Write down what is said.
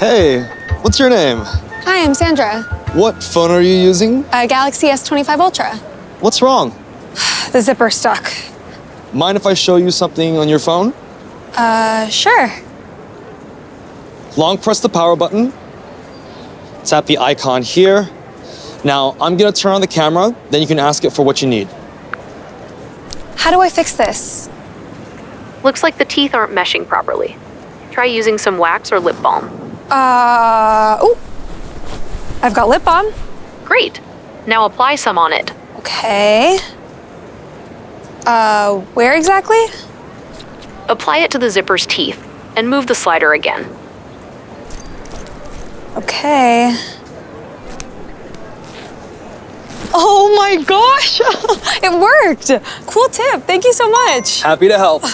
Hey, what's your name? Hi, I'm Sandra. What phone are you using? A Galaxy S25 Ultra. What's wrong? The zipper's stuck. Mind if I show you something on your phone? Sure. Long press the power button. Tap the icon here. Now, I'm gonna turn on the camera, then you can ask it for what you need. How do I fix this? Looks like the teeth aren't meshing properly. Try using some wax or lip balm. Oh. I've got lip balm. Great. Now apply some on it. Okay. Where exactly? Apply it to the zipper's teeth and move the slider again. Okay. Oh my gosh! It worked! Cool tip. Thank you so much. Happy to help.